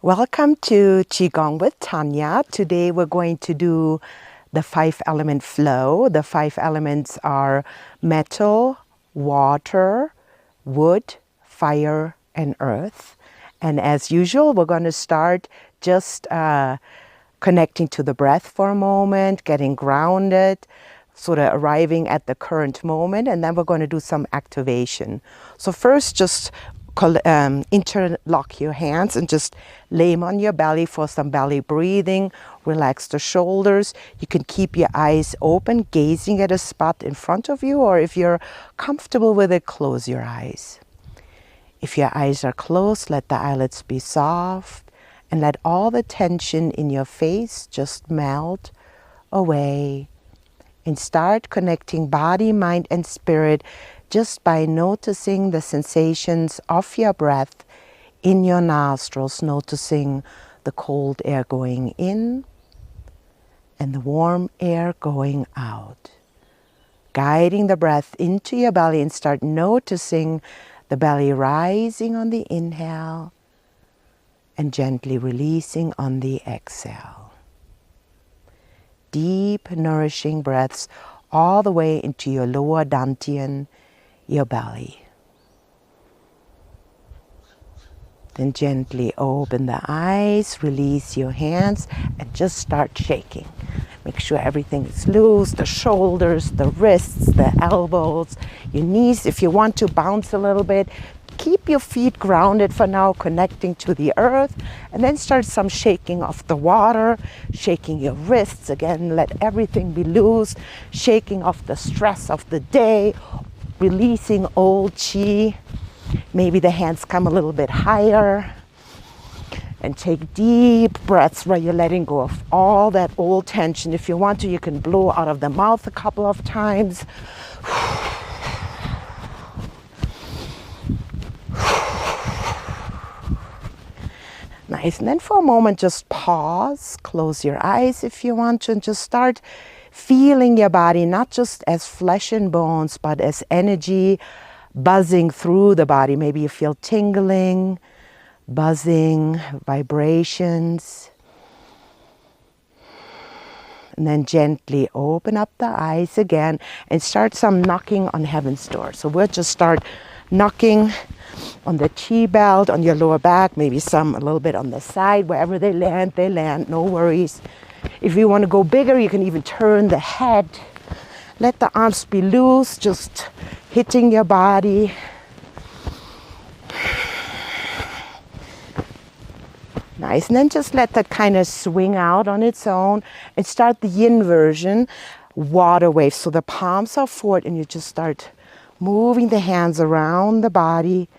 Welcome to Qigong with Tanja. Today we're going to do the 5-element flow. The 5 elements are metal, water, wood, fire, and earth. And as usual, we're going to start just connecting to the breath for a moment, getting grounded, sort of arriving at the current moment, and then we're going to do some activation. So first, just interlock your hands and just lay them on your belly for some belly breathing. Relax the shoulders. You can keep your eyes open, gazing at a spot in front of you, or if you're comfortable with it, close your eyes. If your eyes are closed, let the eyelids be soft and let all the tension in your face just melt away. And start connecting body, mind, and spirit just by noticing the sensations of your breath in your nostrils, noticing the cold air going in and the warm air going out. Guiding the breath into your belly and start noticing the belly rising on the inhale and gently releasing on the exhale. Deep, nourishing breaths all the way into your lower dantian, your belly. Then gently open the eyes, release your hands, and just start shaking. Make sure everything is loose, the shoulders, the wrists, the elbows, your knees. If you want to bounce a little bit, keep your feet grounded for now, connecting to the earth, and then start some shaking of the water, shaking your wrists. Again, let everything be loose, shaking off the stress of the day, releasing old chi. Maybe the hands come a little bit higher. And take deep breaths where you're letting go of all that old tension. If you want to, you can blow out of the mouth a couple of times. Nice. And then for a moment, just pause, close your eyes if you want to, and just start feeling your body, not just as flesh and bones, but as energy buzzing through the body. Maybe you feel tingling, buzzing, vibrations. And then gently open up the eyes again and start some knocking on heaven's door. So we'll just start knocking on the chi belt, on your lower back, maybe some a little bit on the side. Wherever they land, no worries. If you want to go bigger, you can even turn the head. Let the arms be loose, just hitting your body. Nice. And then just let that kind of swing out on its own and start the yin version, water waves. So the palms are forward and you just start moving the hands around the body,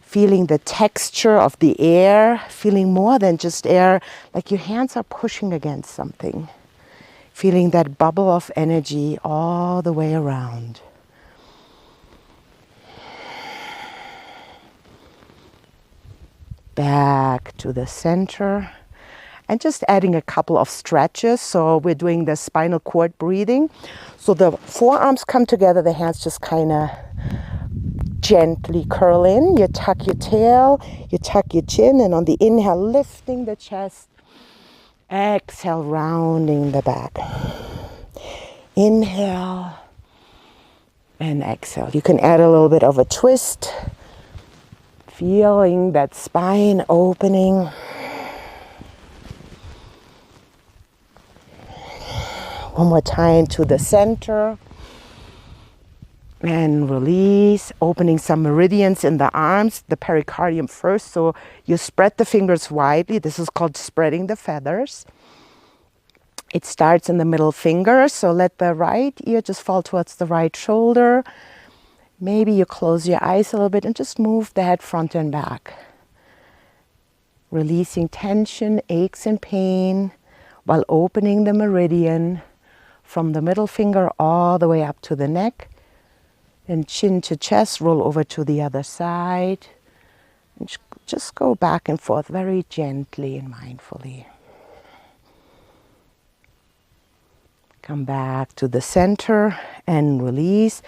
feeling the texture of the air, feeling more than just air, like your hands are pushing against something. Feeling that bubble of energy all the way around. Back to the center. And just adding a couple of stretches. So we're doing the spinal cord breathing. So the forearms come together, the hands just kind of gently curl in. You tuck your tail, you tuck your chin, and on the inhale, lifting the chest. Exhale, rounding the back. Inhale and exhale. You can add a little bit of a twist. Feeling that spine opening. One more time to the center. And release, opening some meridians in the arms, the pericardium first. So you spread the fingers widely. This is called spreading the feathers. It starts in the middle finger. So let the right ear just fall towards the right shoulder. Maybe you close your eyes a little bit and just move the head front and back. Releasing tension, aches and pain while opening the meridian from the middle finger all the way up to the neck. And chin to chest, roll over to the other side. And just go back and forth very gently and mindfully. Come back to the center and release.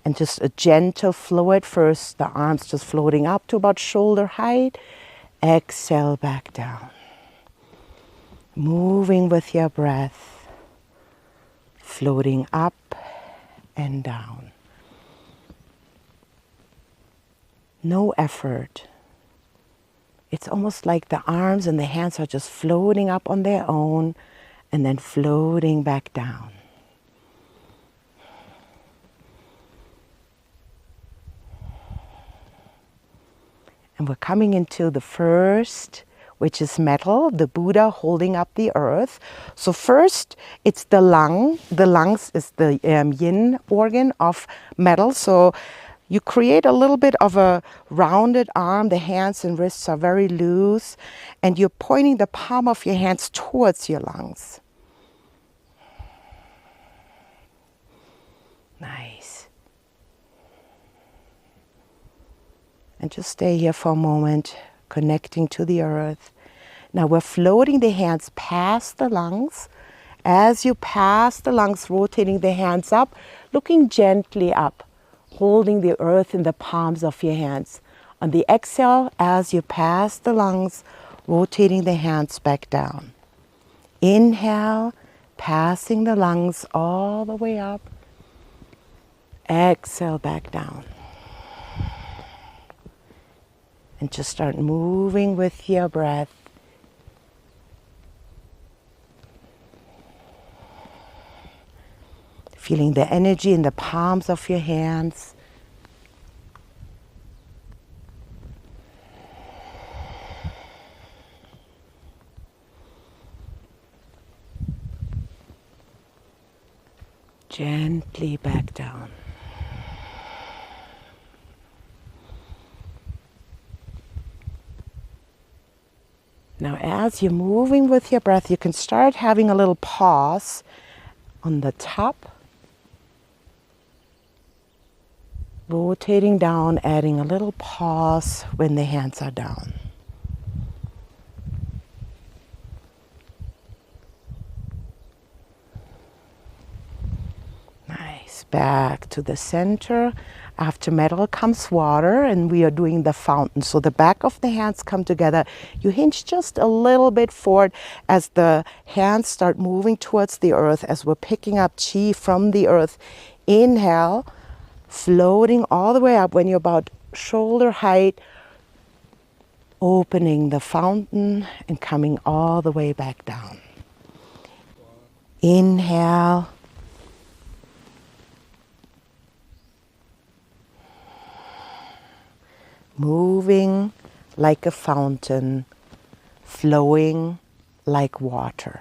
And just a gentle flow at first, the arms just floating up to about shoulder height. Exhale back down. Moving with your breath, floating up and down. No effort. It's almost like the arms and the hands are just floating up on their own and then floating back down. And we're coming into the first, which is metal, the Buddha holding up the earth. So first, it's the lung. The lungs is the yin organ of metal. So you create a little bit of a rounded arm. The hands and wrists are very loose. And you're pointing the palm of your hands towards your lungs. Nice. And just stay here for a moment, connecting to the earth. Now we're floating the hands past the lungs. As you pass the lungs, rotating the hands up, looking gently up, holding the earth in the palms of your hands. On the exhale, as you pass the lungs, rotating the hands back down. Inhale, passing the lungs all the way up. Exhale back down. And just start moving with your breath. Feeling the energy in the palms of your hands. Gently back down. Now, as you're moving with your breath, you can start having a little pause on the top. Rotating down, adding a little pause when the hands are down. Nice. Back to the center. After metal comes water, and we are doing the fountain. So the back of the hands come together. You hinge just a little bit forward as the hands start moving towards the earth, as we're picking up chi from the earth. Inhale, floating all the way up when you're about shoulder height, opening the fountain and coming all the way back down. Inhale. Moving like a fountain, flowing like water.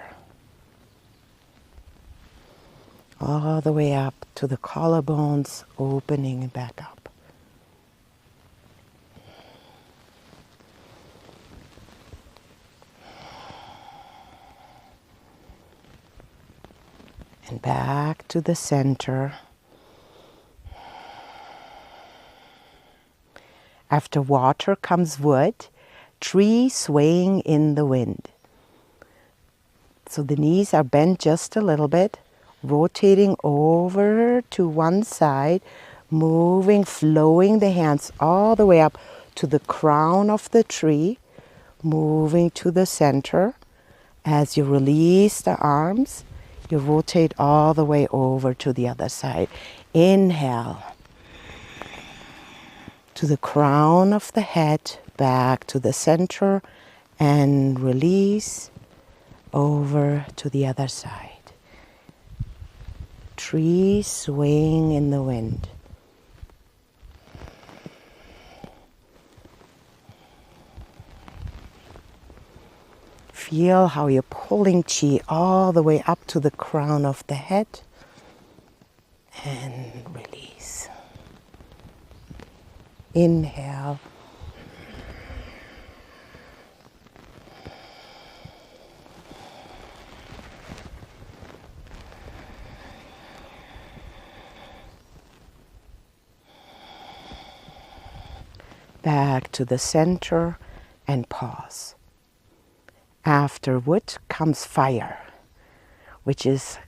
All the way up to the collarbones, opening and back up. And back to the center. After water comes wood, tree swaying in the wind. So the knees are bent just a little bit, rotating over to one side, moving, flowing the hands all the way up to the crown of the tree, moving to the center. As you release the arms, you rotate all the way over to the other side. Inhale. To the crown of the head, back to the center, and release over to the other side. Tree swaying in the wind. Feel how you're pulling chi all the way up to the crown of the head, and release. Inhale. Back to the center and pause. After wood comes fire, which is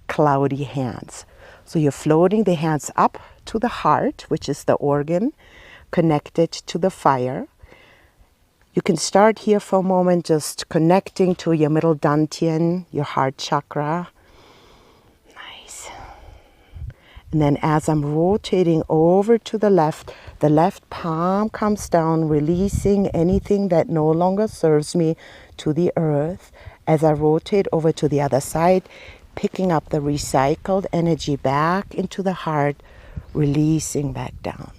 cloudy hands. So you're floating the hands up to the heart, which is the organ connected to the fire. You can start here for a moment, just connecting to your middle dantian, your heart chakra. Nice. And then as I'm rotating over to the left palm comes down, releasing anything that no longer serves me to the earth. As I rotate over to the other side, picking up the recycled energy back into the heart, releasing back down.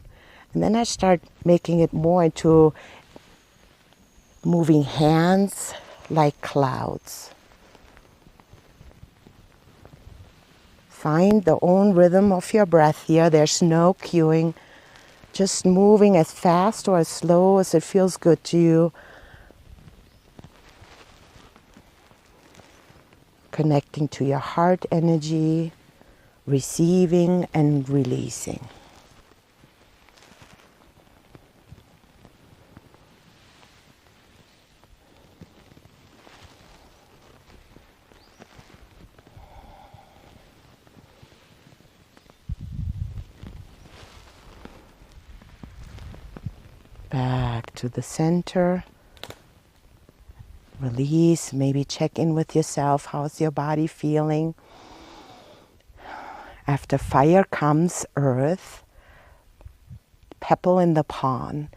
And then I start making it more into moving hands like clouds. Find the own rhythm of your breath here. There's no cueing. Just moving as fast or as slow as it feels good to you. Connecting to your heart energy, receiving and releasing. Back to the center. Release, maybe check in with yourself. How's your body feeling? After fire comes earth, pebble in the pond.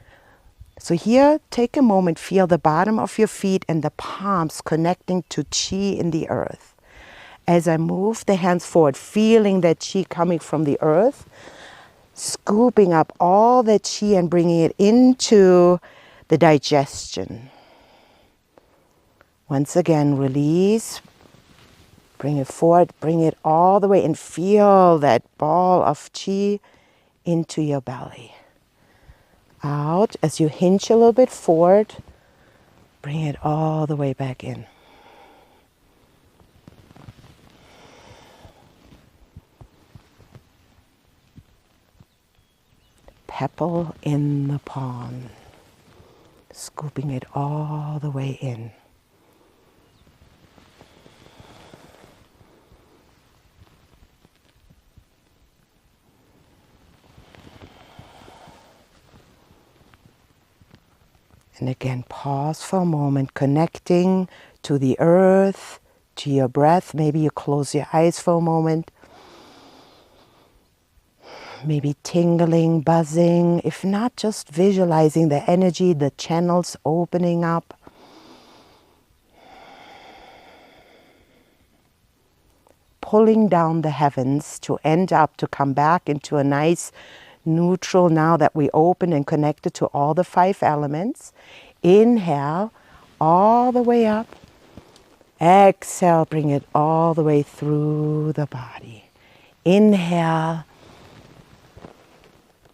So here, take a moment, feel the bottom of your feet and the palms connecting to chi in the earth. As I move the hands forward, feeling that chi coming from the earth, scooping up all that chi and bringing it into the digestion. Once again, release, bring it forward, bring it all the way and feel that ball of chi into your belly. Out, as you hinge a little bit forward, bring it all the way back in. Pebble in the pond, scooping it all the way in. And again, pause for a moment, connecting to the earth, to your breath. Maybe you close your eyes for a moment. Maybe tingling, buzzing. If not, just visualizing the energy, the channels opening up. Pulling down the heavens to end up, to come back into a nice neutral now that we open and connected to all the 5 elements. Inhale all the way up. Exhale, bring it all the way through the body. Inhale,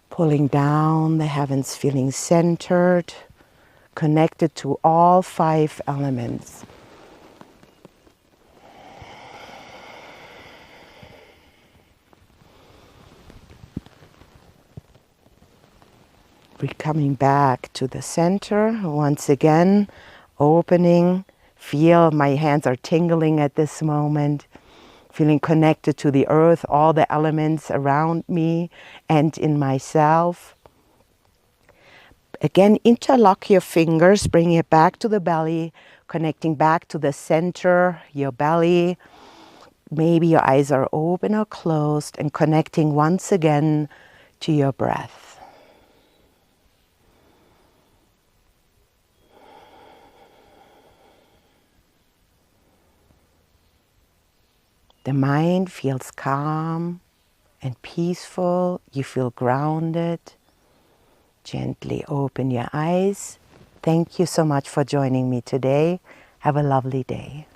pulling down the heavens, feeling centered, connected to all 5 elements. We're coming back to the center. Once again, opening. Feel my hands are tingling at this moment. Feeling connected to the earth, all the elements around me and in myself. Again, interlock your fingers, bringing it back to the belly, connecting back to the center, your belly. Maybe your eyes are open or closed, and connecting once again to your breath. The mind feels calm and peaceful. You feel grounded. Gently open your eyes. Thank you so much for joining me today. Have a lovely day.